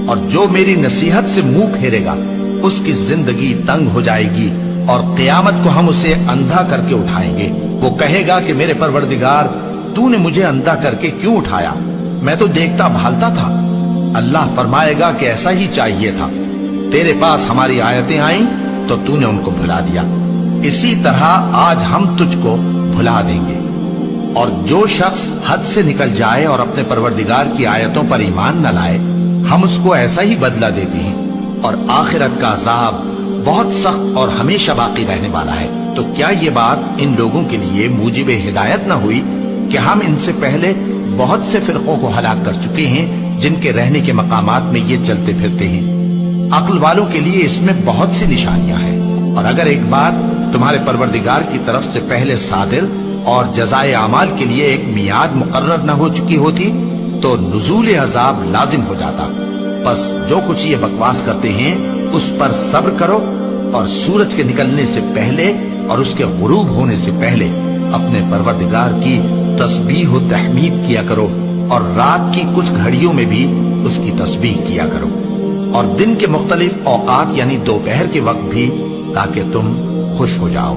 اور جو میری نصیحت سے منہ پھیرے گا اس کی زندگی تنگ ہو جائے گی اور قیامت کو ہم اسے اندھا کر کے اٹھائیں گے۔ وہ کہے گا کہ میرے پروردگار تو نے مجھے اندھا کر کے کیوں اٹھایا؟ میں تو دیکھتا بھالتا تھا۔ اللہ فرمائے گا کہ ایسا ہی چاہیے تھا، تیرے پاس ہماری آیتیں آئیں تو تو نے ان کو بھلا دیا، اسی طرح آج ہم تجھ کو بھلا دیں گے۔ اور جو شخص حد سے نکل جائے اور اپنے پروردگار کی آیتوں پر ایمان نہ لائے، ہم اس کو ایسا ہی بدلہ دیتے ہیں، اور آخرت کا عذاب بہت سخت اور ہمیشہ باقی رہنے والا ہے۔ تو کیا یہ بات ان لوگوں کے لیے موجب ہدایت نہ ہوئی کہ ہم ان سے پہلے بہت سے فرقوں کو ہلاک کر چکے ہیں جن کے رہنے کے مقامات میں یہ چلتے پھرتے ہیں؟ عقل والوں کے لیے اس میں بہت سی نشانیاں ہیں، اور اگر ایک بات تمہارے پروردگار کی طرف سے پہلے صادر اور جزائے اعمال کے لیے ایک میعاد مقرر نہ ہو چکی ہوتی تو نزول عذاب لازم ہو جاتا۔ بس جو کچھ یہ بکواس کرتے ہیں اس پر صبر کرو، اور سورج کے نکلنے سے پہلے اور اس کے غروب ہونے سے پہلے اپنے پروردگار کی تسبیح و تحمید کیا کرو، اور رات کی کچھ گھڑیوں میں بھی اس کی تسبیح کیا کرو، اور دن کے مختلف اوقات یعنی دوپہر کے وقت بھی، تاکہ تم خوش ہو جاؤ۔